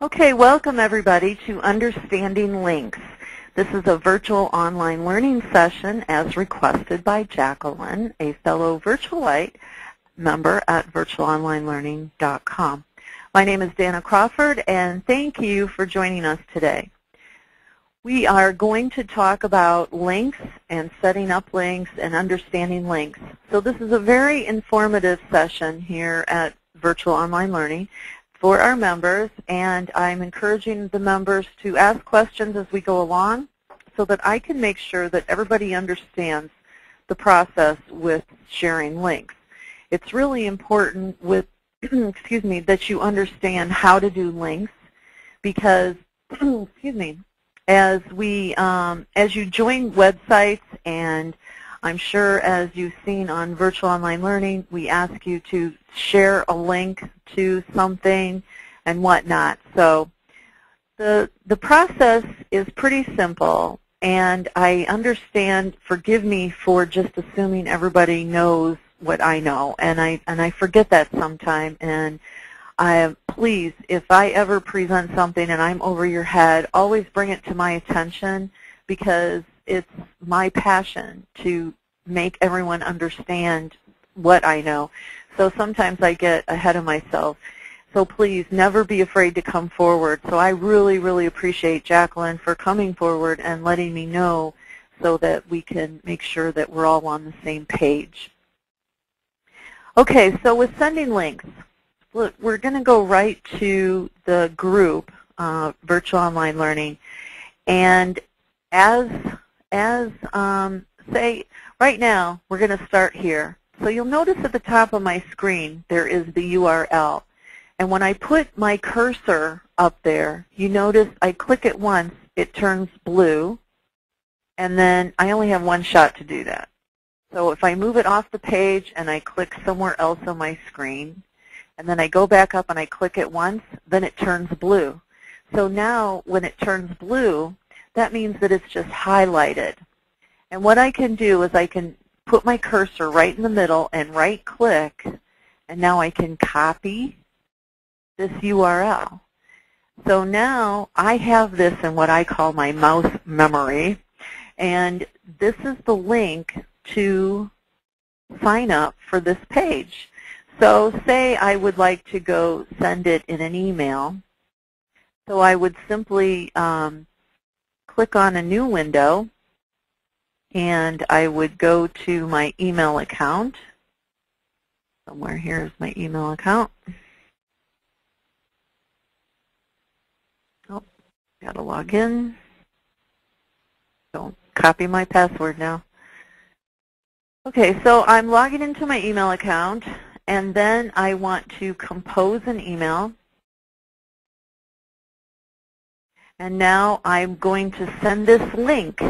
Okay, welcome everybody to Understanding Links. This is a virtual online learning session as requested by Jacqueline, a fellow Virtualite member at virtualonlinelearning.com. My name is Dana Crawford, and thank you for joining us today. We are going to talk about links and setting up links and understanding links. So this is a very informative session here at Virtual Online Learning for our members, and I'm encouraging the members to ask questions as we go along so that I can make sure that everybody understands the process with sharing links. It's really important with, excuse me, that you understand how to do links because, excuse me, as you join websites, and I'm sure as you've seen on Virtual Online Learning, we ask you to share a link to something and whatnot. So the process is pretty simple, and I understand, forgive me for just assuming everybody knows what I know, and I forget that sometime, and please, if I ever present something and I'm over your head, always bring it to my attention because it's my passion to make everyone understand what I know. So sometimes I get ahead of myself. So please never be afraid to come forward. So I really, really appreciate Jacqueline for coming forward and letting me know so that we can make sure that we're all on the same page. Okay, so with sending links, look, we're going to go right to the group, Virtual Online Learning, and say right now we're going to start here. So you'll notice at the top of my screen there is the URL, and when I put my cursor up there, you notice I click it once, it turns blue, and then I only have one shot to do that. So if I move it off the page and I click somewhere else on my screen, and then I go back up and I click it once, then it turns blue. So now when it turns blue, that means that it's just highlighted. And what I can do is I can put my cursor right in the middle and right click, and now I can copy this URL. So now I have this in what I call my mouse memory, and this is the link to sign up for this page. So say I would like to go send it in an email. So I would simply click on a new window, and I would go to my email account. Somewhere here is my email account. Oh, got to log in. Don't copy my password now. Okay, so I'm logging into my email account, and then I want to compose an email. And now I'm going to send this link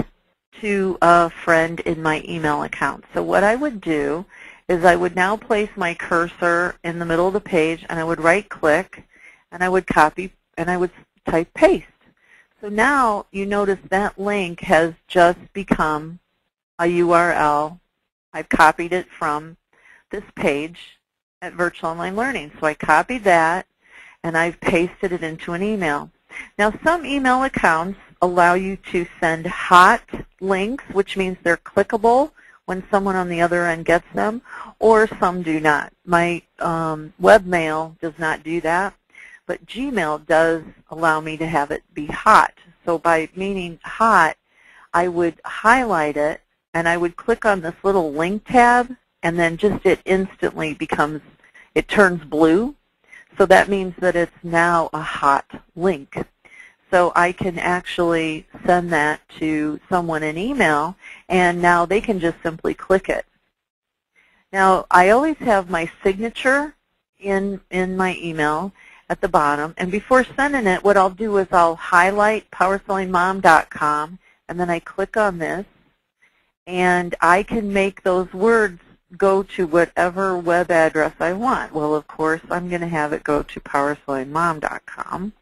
to a friend in my email account. So what I would do is I would now place my cursor in the middle of the page, and I would right-click, and I would copy, and I would type paste. So now you notice that link has just become a URL. I've copied it from this page at Virtual Online Learning. So I copied that, and I've pasted it into an email. Now some email accounts allow you to send hot links, which means they're clickable when someone on the other end gets them, or some do not. My webmail does not do that, but Gmail does allow me to have it be hot. So by meaning hot, I would highlight it, and I would click on this little link tab, and then just it instantly becomes, it turns blue. So that means that it's now a hot link. So I can actually send that to someone in email, and now they can just simply click it. Now, I always have my signature in my email at the bottom, and before sending it, what I'll do is I'll highlight PowerSellingMom.com, and then I click on this, and I can make those words go to whatever web address I want. Well, of course, I'm going to have it go to PowerSellingMom.com.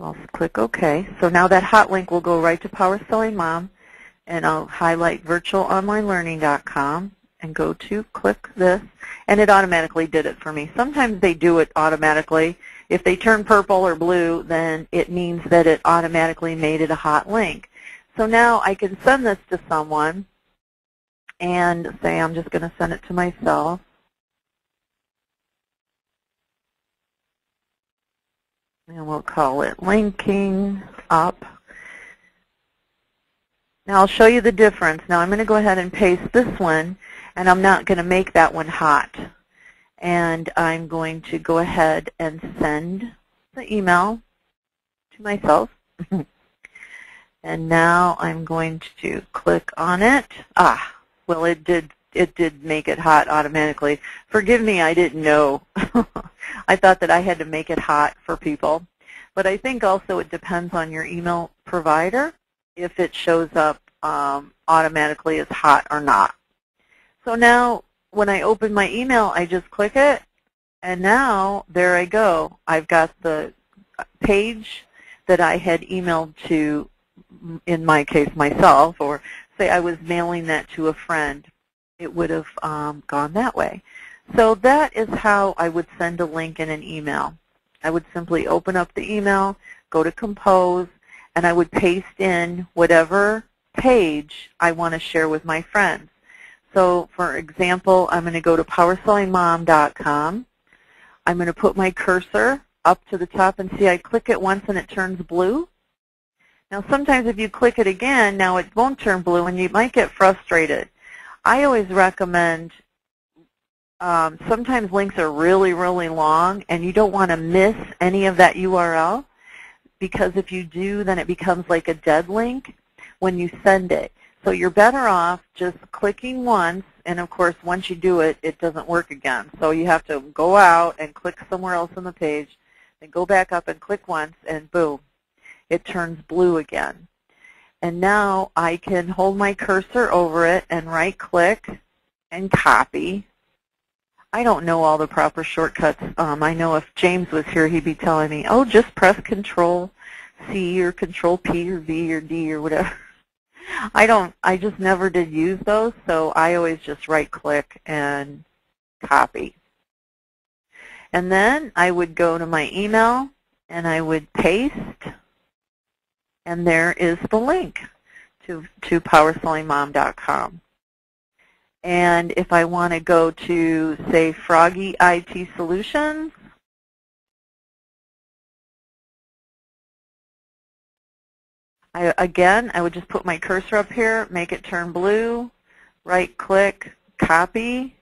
I'll click OK. So now that hot link will go right to Power Selling Mom, and I'll highlight virtualonlinelearning.com, and go to click this, and it automatically did it for me. Sometimes they do it automatically. If they turn purple or blue, then it means that it automatically made it a hot link. So now I can send this to someone and say I'm just going to send it to myself. And we'll call it linking up. Now I'll show you the difference. Now I'm going to go ahead and paste this one, and I'm not going to make that one hot. And I'm going to go ahead and send the email to myself. And now I'm going to click on it. Well, it did make it hot automatically. Forgive me, I didn't know. I thought that I had to make it hot for people. But I think also it depends on your email provider if it shows up automatically as hot or not. So now when I open my email, I just click it, and now there I go. I've got the page that I had emailed to, in my case, myself, or say I was mailing that to a friend. It would have gone that way. So that is how I would send a link in an email. I would simply open up the email, go to Compose, and I would paste in whatever page I want to share with my friends. So, for example, I'm going to go to PowerSellingMom.com. I'm going to put my cursor up to the top and see I click it once and it turns blue. Now, sometimes if you click it again, now it won't turn blue and you might get frustrated. I always recommend, sometimes links are really, really long and you don't want to miss any of that URL, because if you do, then it becomes like a dead link when you send it. So you're better off just clicking once, and of course once you do it, it doesn't work again. So you have to go out and click somewhere else on the page, then go back up and click once, and boom, it turns blue again. And now I can hold my cursor over it and right-click and copy. I don't know all the proper shortcuts. I know if James was here, he'd be telling me, oh, just press Control-C or Control-P or V or D or whatever. I just never did use those, so I always just right-click and copy. And then I would go to my email and I would paste, and there is the link to PowerSellingMom.com. And if I want to go to, say, Froggy IT Solutions, again, I would just put my cursor up here, make it turn blue, right-click, copy,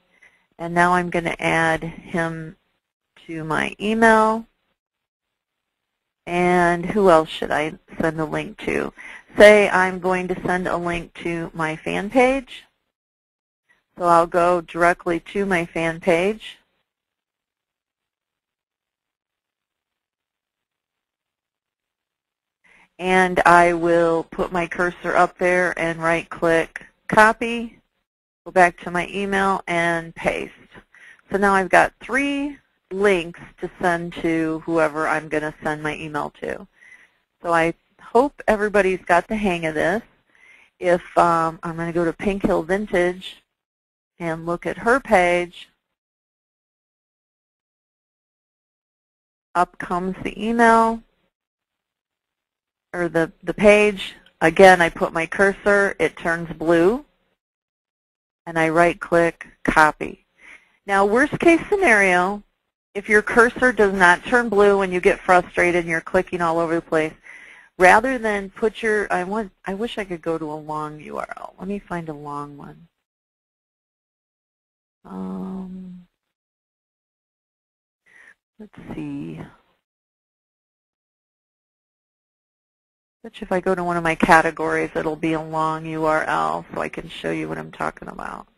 and now I'm going to add him to my email. And who else should I send a link to? Say I'm going to send a link to my fan page. So I'll go directly to my fan page. And I will put my cursor up there and right-click, copy, go back to my email, and paste. So now I've got 3 links to send to whoever I'm going to send my email to. So I hope everybody's got the hang of this. If I'm going to go to Pink Hill Vintage and look at her page, up comes the email, or the page. Again, I put my cursor, it turns blue, and I right-click, copy. Now, worst case scenario, if your cursor does not turn blue and you get frustrated and you're clicking all over the place, rather than put your, I wish I could go to a long URL. Let me find a long one. Let's see. Which if I go to one of my categories, it'll be a long URL, so I can show you what I'm talking about.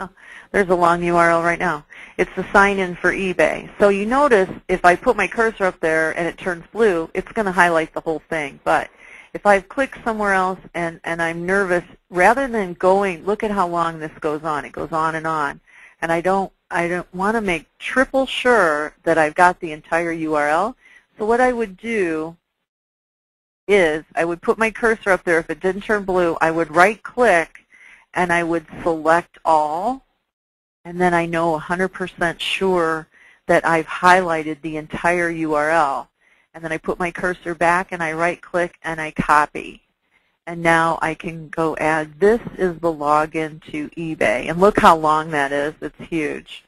Oh, there's a long URL right now. It's the sign-in for eBay. So you notice if I put my cursor up there and it turns blue, it's going to highlight the whole thing. But if I click somewhere else and I'm nervous, rather than going, look at how long this goes on. It goes on, and I don't want to make triple sure that I've got the entire URL. So what I would do is I would put my cursor up there. If it didn't turn blue, I would right-click and I would select all, and then I know 100% sure that I've highlighted the entire URL. And then I put my cursor back and I right-click and I copy. And now I can go add, this is the login to eBay. And look how long that is. It's huge.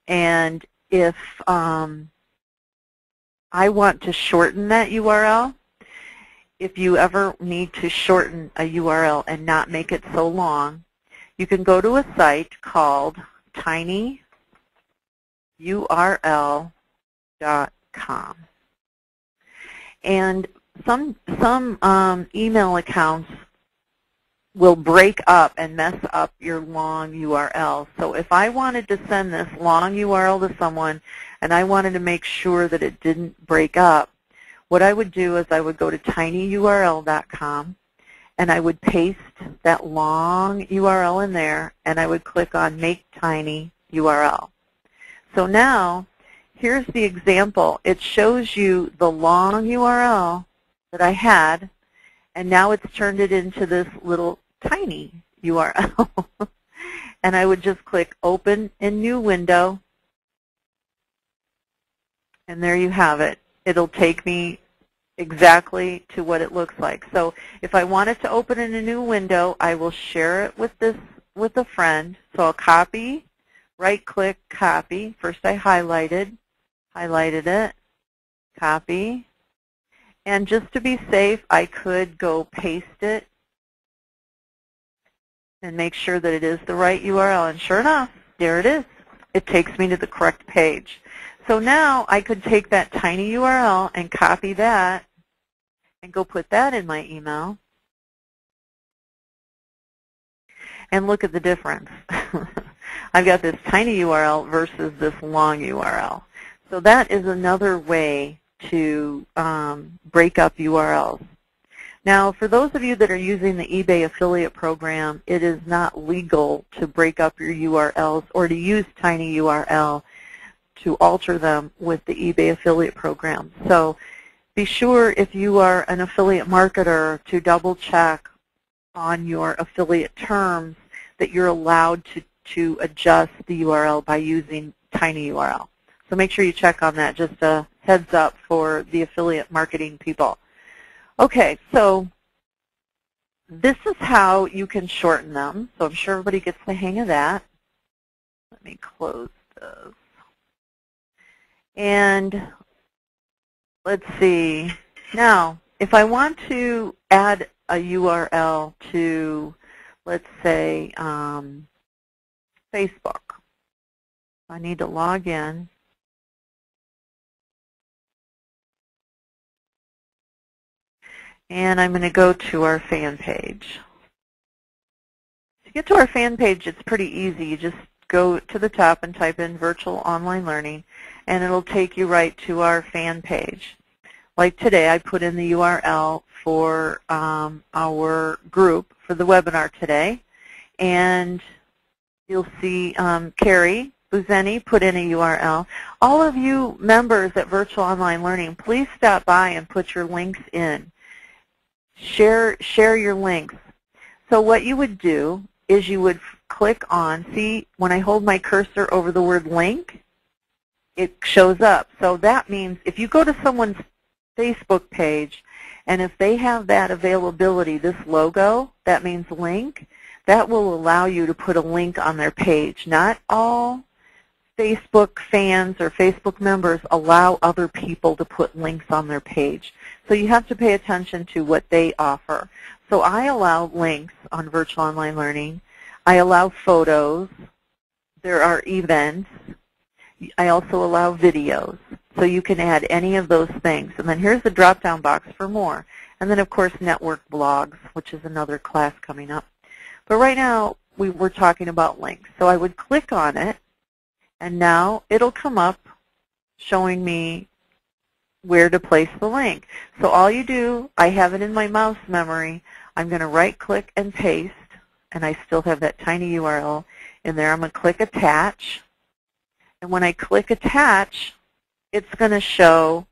And if I want to shorten that URL, if you ever need to shorten a URL and not make it so long, you can go to a site called tinyurl.com. And some email accounts will break up and mess up your long URL. So if I wanted to send this long URL to someone and I wanted to make sure that it didn't break up, what I would do is I would go to tinyurl.com and I would paste that long URL in there and I would click on Make Tiny URL. So now, here's the example. It shows you the long URL that I had, and now it's turned it into this little tiny URL. And I would just click Open in New Window, and there you have it. It'll take me exactly to what it looks like. So if I wanted to open in a new window, I will share it with a friend. So I'll copy, right-click, copy. First I highlighted it, copy. And just to be safe, I could go paste it and make sure that it is the right URL. And sure enough, there it is. It takes me to the correct page. So now I could take that tiny URL and copy that and go put that in my email. And look at the difference. I've got this tiny URL versus this long URL. So that is another way to break up URLs. Now, for those of you that are using the eBay affiliate program, it is not legal to break up your URLs or to use tinyurl to alter them with the eBay affiliate program. So be sure, if you are an affiliate marketer, to double check on your affiliate terms that you're allowed to adjust the URL by using tinyurl. So make sure you check on that, just a heads up for the affiliate marketing people. Okay, so this is how you can shorten them. So I'm sure everybody gets the hang of that. Let me close this. And let's see. Now, if I want to add a URL to, let's say, Facebook, I need to log in. And I'm going to go to our fan page. To get to our fan page, it's pretty easy. You just go to the top and type in Virtual Online Learning, and it'll take you right to our fan page. Like today, I put in the URL for our group for the webinar today, and you'll see Carrie Buzeni put in a URL. All of you members at Virtual Online Learning, please stop by and put your links in. Share your links. So what you would do is you would click on, see when I hold my cursor over the word link, it shows up. So that means if you go to someone's Facebook page and if they have that availability, this logo, that means link, that will allow you to put a link on their page. Not all Facebook fans or Facebook members allow other people to put links on their page. So you have to pay attention to what they offer. So I allow links on Virtual Online Learning. I allow photos. There are events. I also allow videos. So you can add any of those things. And then here's the drop-down box for more. And then, of course, network blogs, which is another class coming up. But right now, we're talking about links. So I would click on it, and now it'll come up showing me where to place the link. So all you do, I have it in my mouse memory, I'm going to right-click and paste, and I still have that tiny URL in there. I'm going to click Attach, and when I click Attach, it's going to show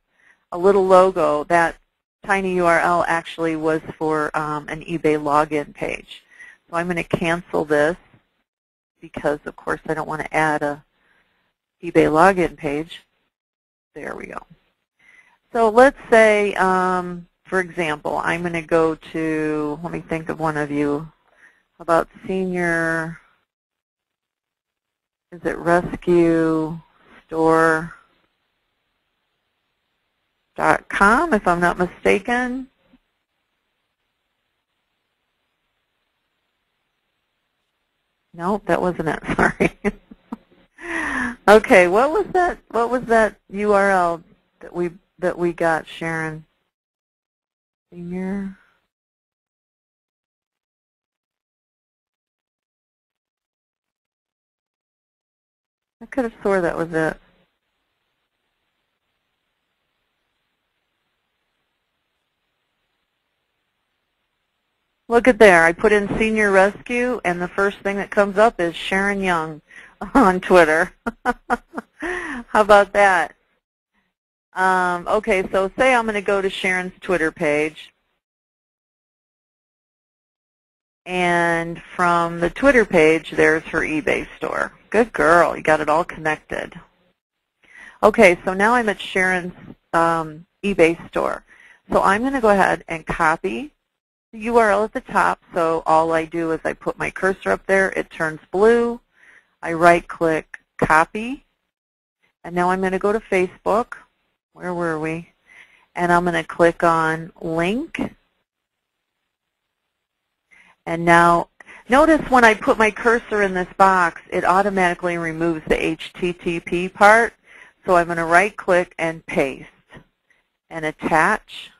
a little logo. That tinyURL actually was for an eBay login page. So I'm going to cancel this because, of course, I don't want to add a eBay login page. There we go. So let's say, for example, I'm going to go to, let me think of one of you. How about Senior, is it Rescue Store.com, if I'm not mistaken? Nope, that wasn't it, sorry. Okay, what was that URL that we got, Sharon? Senior. I could have swore that was it. Look at there. I put in Senior Rescue, and the first thing that comes up is Sharon Young on Twitter. How about that? Okay, so say I'm going to go to Sharon's Twitter page. And from the Twitter page, there's her eBay store. Good girl. You got it all connected. Okay, so now I'm at Sharon's eBay store. So I'm going to go ahead and copy the URL at the top. So all I do is I put my cursor up there. It turns blue. I right-click, copy. And now I'm going to go to Facebook. Where were we? And I'm going to click on link. And now, notice when I put my cursor in this box, it automatically removes the HTTP part. So I'm going to right-click and paste and attach.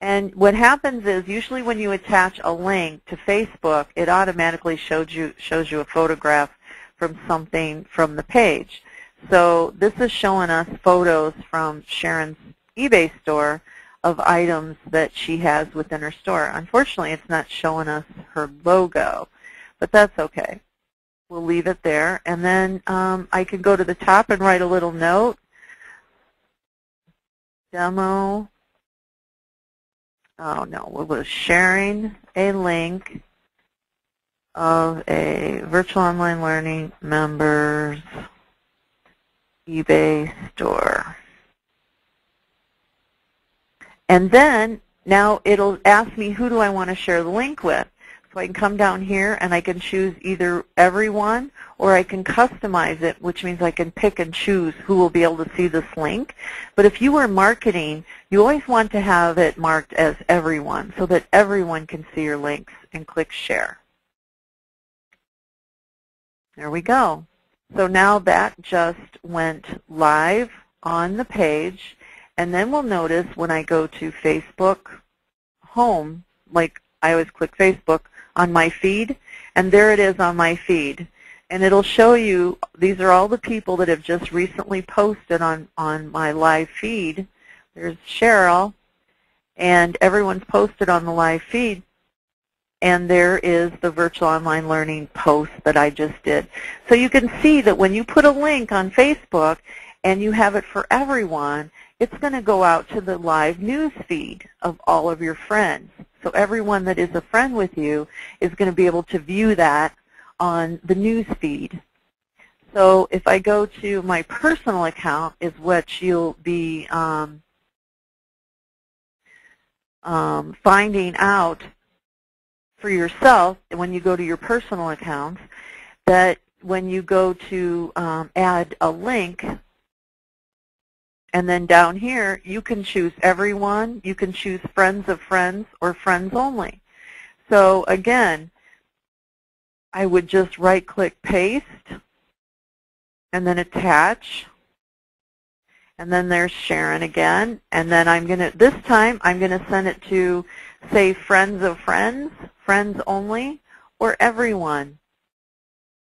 And what happens is, usually when you attach a link to Facebook, it automatically shows you a photograph from something from the page. So this is showing us photos from Sharon's eBay store of items that she has within her store. Unfortunately, it's not showing us her logo, but that's okay. We'll leave it there. And then I can go to the top and write a little note. Demo. Oh, no, we was sharing a link of a virtual online learning members eBay store. And then now it'll ask me who do I want to share the link with. So I can come down here and I can choose either everyone or I can customize it, which means I can pick and choose who will be able to see this link. But if you were marketing, you always want to have it marked as everyone so that everyone can see your links and click share. There we go. So now that just went live on the page. And then we'll notice when I go to Facebook home, like I always click Facebook on my feed, and there it is on my feed. And it'll show you, these are all the people that have just recently posted on my live feed. There's Cheryl, and everyone's posted on the live feed. And there is the virtual online learning post that I just did. So you can see that when you put a link on Facebook and you have it for everyone, it's going to go out to the live news feed of all of your friends. So everyone that is a friend with you is going to be able to view that on the news feed. So if I go to my personal account, is what you'll be finding out for yourself when you go to your personal accounts, that when you go to add a link, and then down here, you can choose everyone, you can choose friends of friends, or friends only. So again, I would just right-click paste, and then attach, and then there's Sharon again, and then this time I'm going to send it to, say, friends of friends, friends only, or everyone.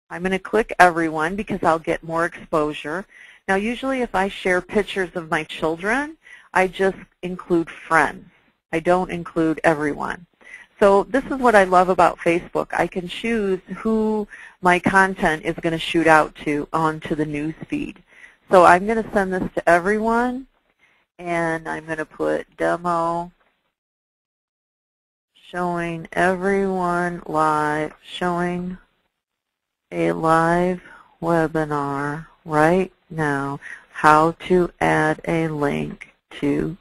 I'm going to click everyone because I'll get more exposure. Now, usually if I share pictures of my children, I just include friends. I don't include everyone. So this is what I love about Facebook. I can choose who my content is going to shoot out to onto the news feed. So I'm going to send this to everyone, and I'm going to put demo showing everyone live, showing a live webinar right now, how to add a link to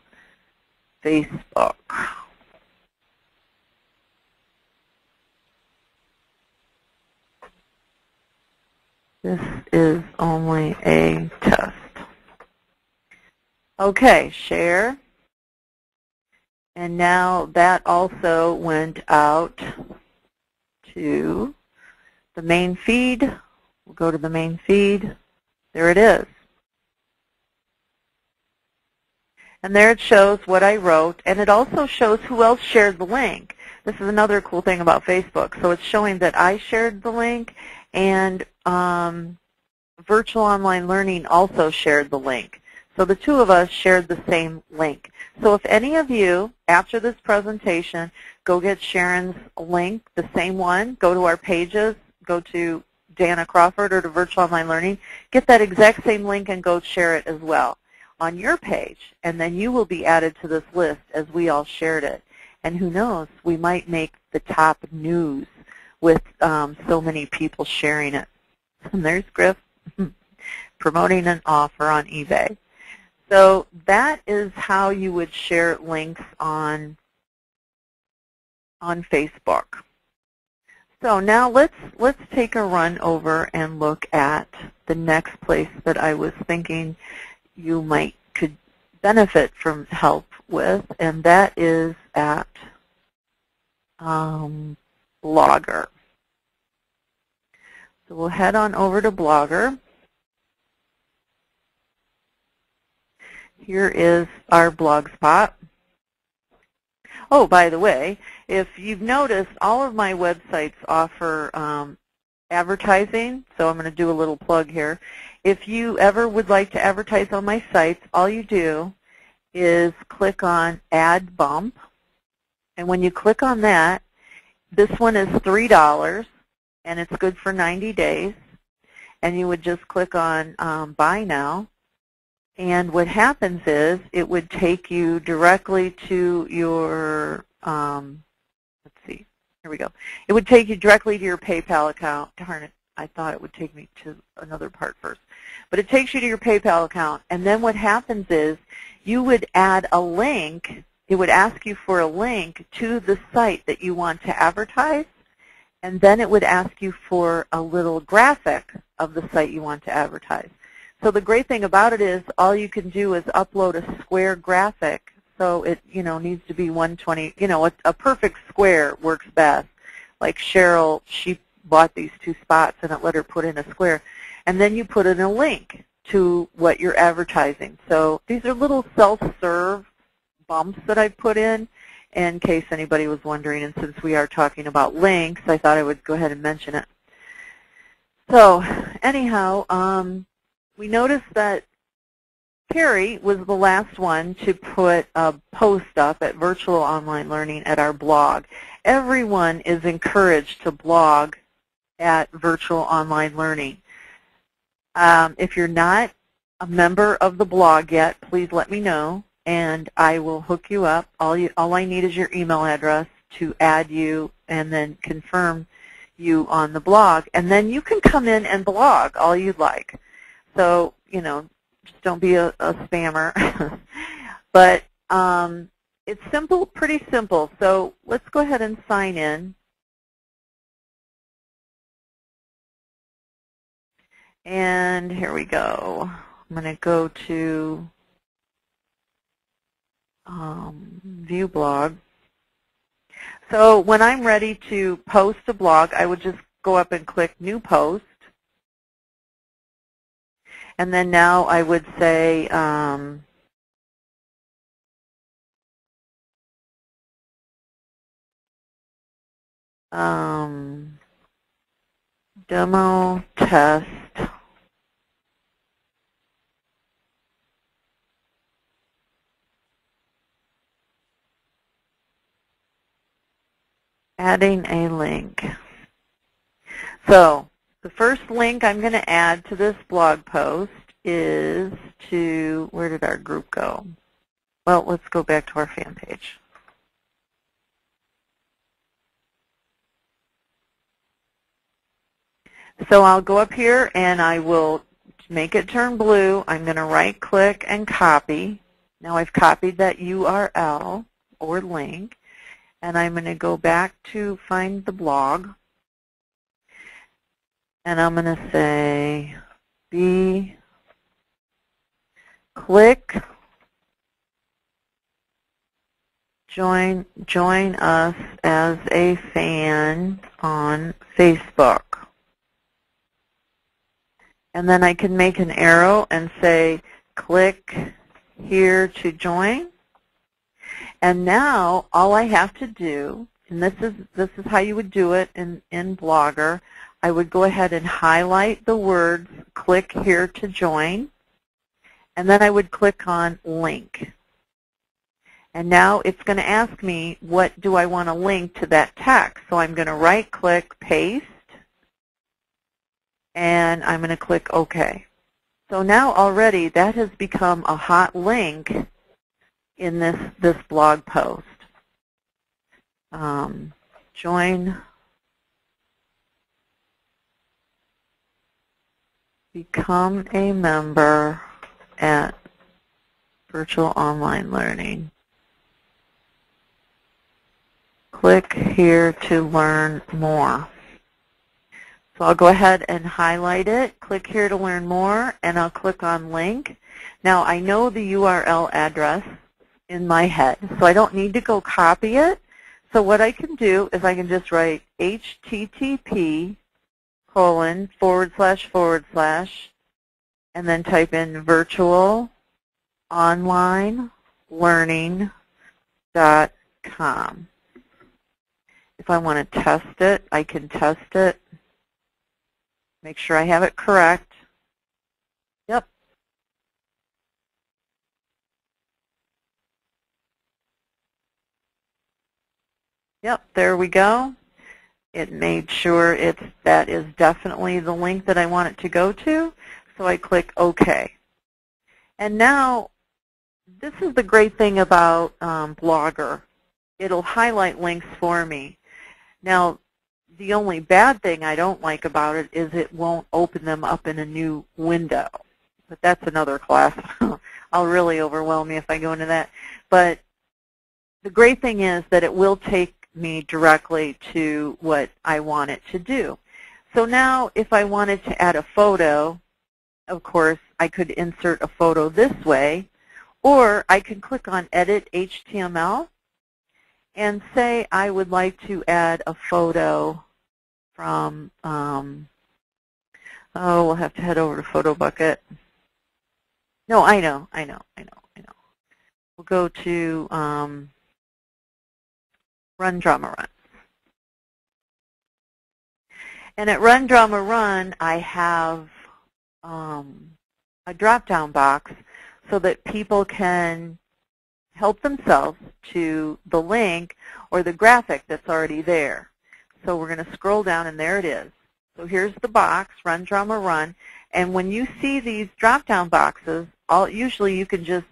Facebook. This is only a test. Okay, share. And now that also went out to the main feed. We'll go to the main feed. There it is. And there it shows what I wrote, and it also shows who else shared the link. This is another cool thing about Facebook. So it's showing that I shared the link, and Virtual Online Learning also shared the link. So the two of us shared the same link. So if any of you, after this presentation, go get Sharon's link, the same one, go to our pages, go to Dana Crawford or to Virtual Online Learning, get that exact same link and go share it as well on your page, and then you will be added to this list as we all shared it. And who knows, we might make the top news with so many people sharing it. And there's Griff promoting an offer on eBay. So that is how you would share links on Facebook. So now let's take a run over and look at the next place that I was thinking you could benefit from help with, and that is at Blogger. So we'll head on over to Blogger. Here is our blog spot. Oh, by the way, if you've noticed, all of my websites offer advertising, so I'm going to do a little plug here. If you ever would like to advertise on my sites, all you do is click on Add Bump, and when you click on that, this one is $3, and it's good for 90 days, and you would just click on Buy Now, and what happens is it would take you directly to your, let's see, here we go. It would take you directly to your PayPal account. Darn it, I thought it would take me to another part first. But it takes you to your PayPal account, and then what happens is you would add a link. It would ask you for a link to the site that you want to advertise, and then it would ask you for a little graphic of the site you want to advertise. So the great thing about it is all you can do is upload a square graphic. So it, needs to be 120. A perfect square works best. Like Cheryl, she bought these 2 spots and it let her put in a square. And then you put in a link to what you're advertising. So these are little self-serve bumps that I put in case anybody was wondering. And since we are talking about links, I thought I would go ahead and mention it. So anyhow, we noticed that Carrie was the last one to put a post up at Virtual Online Learning at our blog. Everyone is encouraged to blog at Virtual Online Learning. If you're not a member of the blog yet, please let me know, and I will hook you up. All I need is your email address to add you and then confirm you on the blog. And then you can come in and blog all you'd like. So, just don't be a spammer. But it's simple, pretty simple. So let's go ahead and sign in. And here we go. I'm going to go to View Blog. So when I'm ready to post a blog, I would just go up and click New Post. And then now I would say demo test adding a link. So the first link I'm going to add to this blog post is to, where did our group go? Well, let's go back to our fan page. So I'll go up here and I will make it turn blue. I'm going to right click and copy. Now I've copied that URL or link, and I'm going to go back to find the blog, and I'm going to say click join us as a fan on Facebook. And then I can make an arrow and say click here to join. And now all I have to do, and this is how you would do it in Blogger, I would go ahead and highlight the words click here to join, and then I would click on link. And now it's going to ask me, what do I want to link to that text? So I'm going to right click, paste, and I'm going to click OK. So now already that has become a hot link in this blog post. Become a member at Virtual Online Learning. Click here to learn more. So I'll go ahead and highlight it, click here to learn more, and I'll click on link. Now I know the URL address in my head, so I don't need to go copy it. So what I can do is I can just write http:// and then type in virtualonlinelearning.com. If I want to test it, I can test it. Make sure I have it correct. Yep. Yep, there we go. It made sure that is definitely the link that I want it to go to. So I click OK. And now, this is the great thing about Blogger. It'll highlight links for me. Now, the only bad thing I don't like about it is it won't open them up in a new window. But that's another class. I'll really overwhelm me if I go into that. But the great thing is that it will take me directly to what I want it to do. So now if I wanted to add a photo, of course, I could insert a photo this way, or I can click on Edit HTML and say I would like to add a photo from, we'll have to head over to PhotoBucket. No, I know. We'll go to Run Drama Run. And at Run Drama Run, I have a drop-down box so that people can help themselves to the link or the graphic that's already there. So we're going to scroll down, and there it is. So here's the box, Run Drama Run. And when you see these drop-down boxes, usually you can just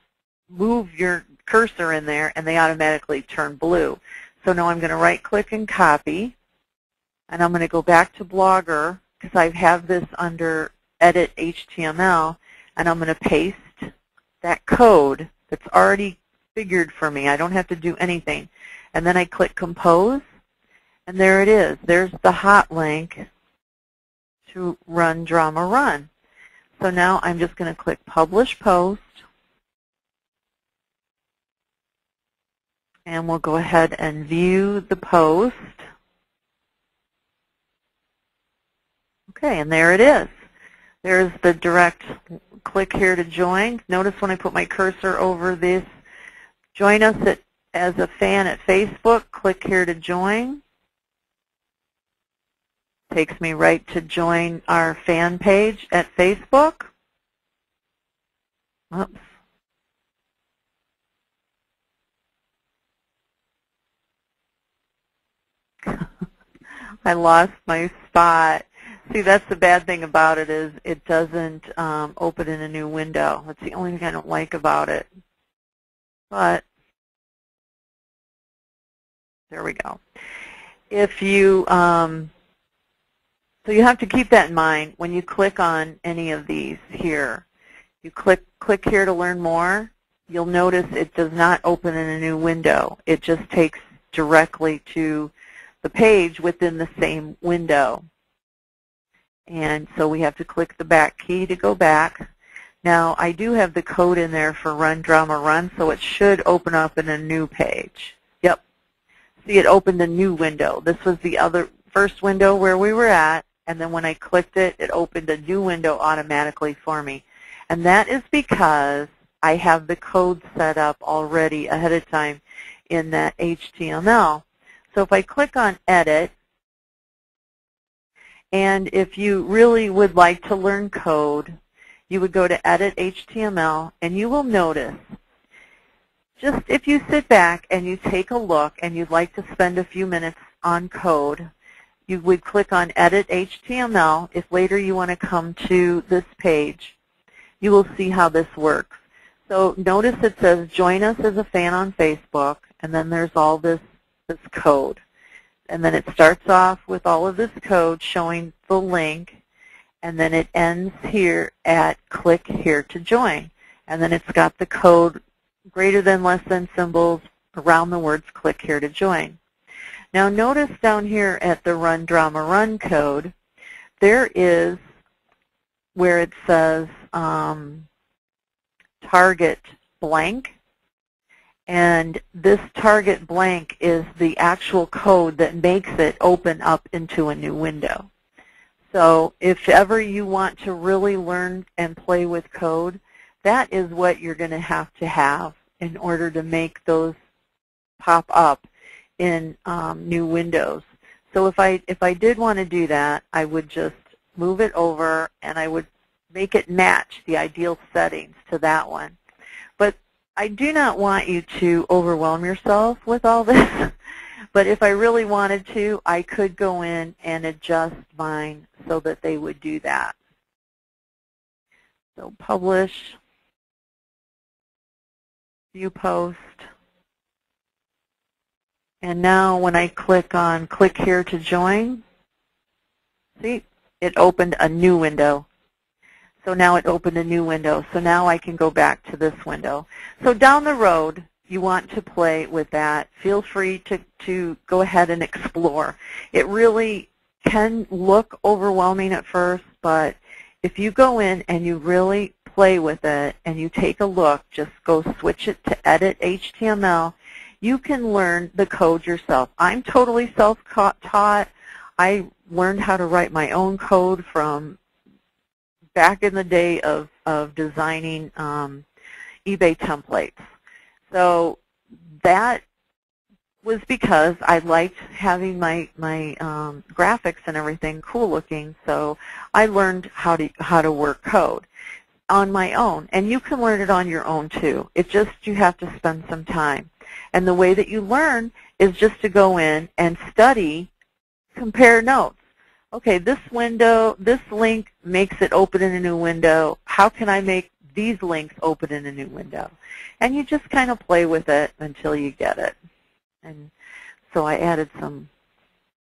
move your cursor in there, and they automatically turn blue. So now I'm going to right-click and copy, and I'm going to go back to Blogger because I have this under Edit HTML, and I'm going to paste that code that's already figured for me. I don't have to do anything. And then I click Compose, and there it is. There's the hot link to Run Drama Run. So now I'm just going to click Publish Post, and we'll go ahead and view the post. Okay, and there it is. There's the direct click here to join. Notice when I put my cursor over this, join us as a fan at Facebook, click here to join. Takes me right to join our fan page at Facebook. Oops. I lost my spot. See, that's the bad thing about it is it doesn't open in a new window. That's the only thing I don't like about it. but there we go. If you, so you have to keep that in mind when you click on any of these here. You click here to learn more. You'll notice it does not open in a new window. It just takes directly to the page within the same window. And so we have to click the back key to go back. Now, I do have the code in there for Run Drama Run, so it should open up in a new page. Yep. See, it opened a new window. This was the first window where we were at, and then when I clicked it, it opened a new window automatically for me. And that is because I have the code set up already ahead of time in that HTML. So if I click on Edit, and if you really would like to learn code, you would go to Edit HTML, and you will notice, just if you sit back and you take a look and you'd like to spend a few minutes on code, you would click on Edit HTML. If later you want to come to this page, you will see how this works. So notice it says, join us as a fan on Facebook, and then there's all this code. And then it starts off with all of this code showing the link, and then it ends here at click here to join. And then it's got the code greater than, less than symbols around the words click here to join. Now notice down here at the Run Drama Run code, there is where it says target blank. And this target blank is the actual code that makes it open up into a new window. So if ever you want to really learn and play with code, that is what you're going to have in order to make those pop up in new windows. So if I did want to do that, I would just move it over and I would make it match the ideal settings to that one. But I do not want you to overwhelm yourself with all this, but if I really wanted to, I could go in and adjust mine so that they would do that. So publish, view post, and now when I click on click here to join, see, it opened a new window. So now it opened a new window. So now I can go back to this window. So down the road, you want to play with that. Feel free to go ahead and explore. It really can look overwhelming at first, but if you go in and you really play with it and you take a look, just go switch it to Edit HTML, you can learn the code yourself. I'm totally self-taught. I learned how to write my own code from back in the day of designing eBay templates. So that was because I liked having my graphics and everything cool looking, so I learned how to work code on my own. And you can learn it on your own too. It's just you have to spend some time. And the way that you learn is just to go in and study, compare notes. Okay, this window, this link makes it open in a new window. How can I make these links open in a new window? And you just kind of play with it until you get it. And so I added some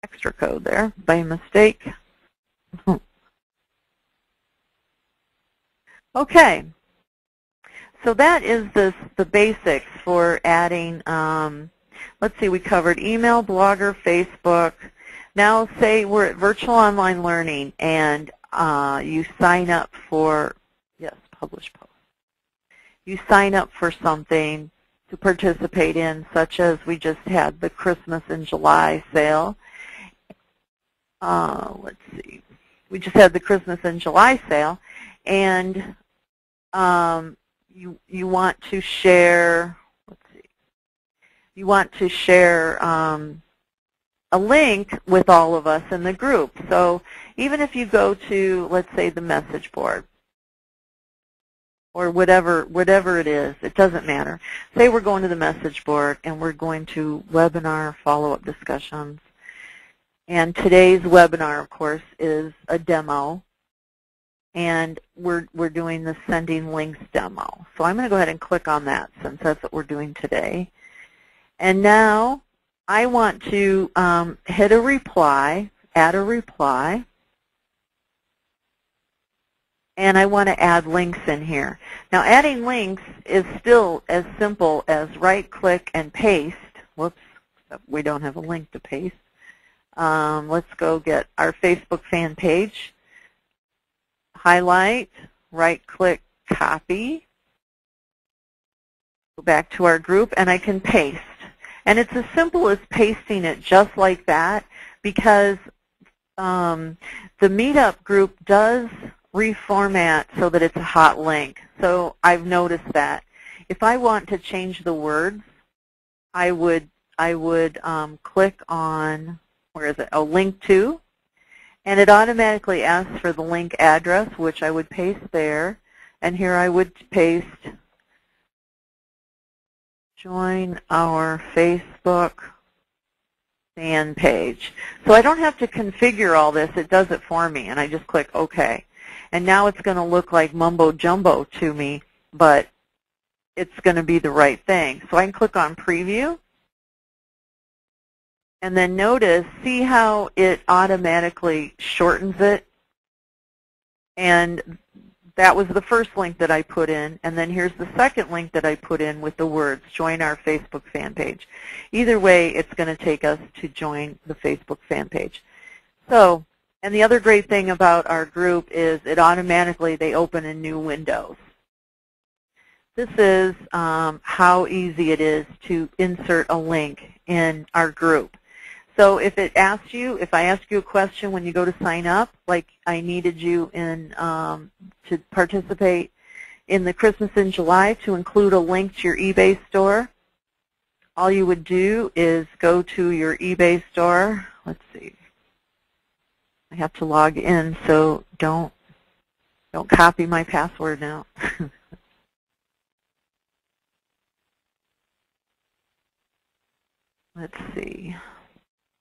extra code there by mistake. Okay, so that is the basics for adding, let's see, we covered email, Blogger, Facebook. Now say we're at Virtual Online Learning and you sign up for, yes, publish post. You sign up for something to participate in, such as we just had the Christmas in July sale. Let's see, we just had the Christmas in July sale, and you want to share, let's see, you want to share a link with all of us in the group. So even if you go to, let's say, the message board, or whatever it is, it doesn't matter. Say we're going to the message board and we're going to webinar follow-up discussions. And today's webinar, of course, is a demo. and we're doing the sending links demo. So I'm going to go ahead and click on that since that's what we're doing today. And now I want to hit a reply, add a reply, and I want to add links in here. Now adding links is still as simple as right-click and paste. Whoops, we don't have a link to paste. Let's go get our Facebook fan page. Highlight, right-click, copy, go back to our group, and I can paste. And it's as simple as pasting it just like that, because the Meetup group does reformat so that it's a hot link. So I've noticed that. If I want to change the words, I would click on, where is it? Oh, link to. And it automatically asks for the link address, which I would paste there. And here I would paste, join our Facebook fan page. So I don't have to configure all this. It does it for me. And I just click OK. And now it's going to look like mumbo jumbo to me, but it's going to be the right thing. So I can click on preview. And then notice, see how it automatically shortens it? And that was the first link that I put in. And then here's the second link that I put in with the words, join our Facebook fan page. Either way, it's going to take us to join the Facebook fan page. So, and the other great thing about our group is it automatically, they open in new windows. This is how easy it is to insert a link in our group. So if it asks you, if I ask you a question when you go to sign up, like I needed you in to participate in the Christmas in July to include a link to your eBay store, all you would do is go to your eBay store. Let's see. I have to log in, so don't copy my password now. Let's see.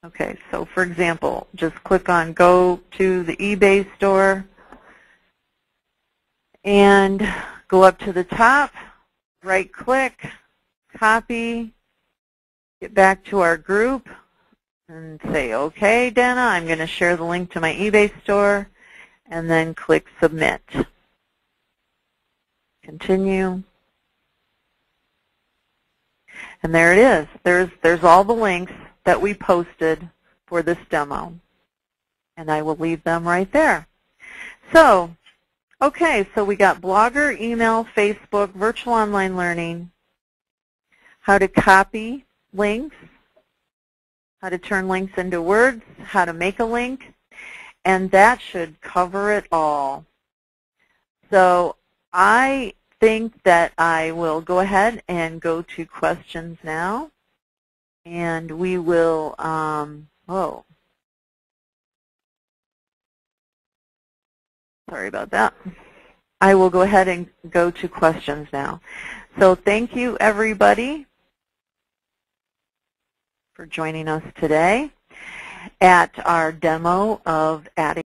Okay, so for example, just click on go to the eBay store and go up to the top, right click, copy, get back to our group and say, okay, Dana, I'm going to share the link to my eBay store, and then click submit. Continue. And there it is. There's all the links that we posted for this demo. And I will leave them right there. So, okay, so we got Blogger, email, Facebook, virtual online learning, how to copy links, how to turn links into words, how to make a link, and that should cover it all. So I think that I will go ahead and go to questions now. And we will, sorry about that. I will go ahead and go to questions now. So thank you, everybody, for joining us today at our demo of adding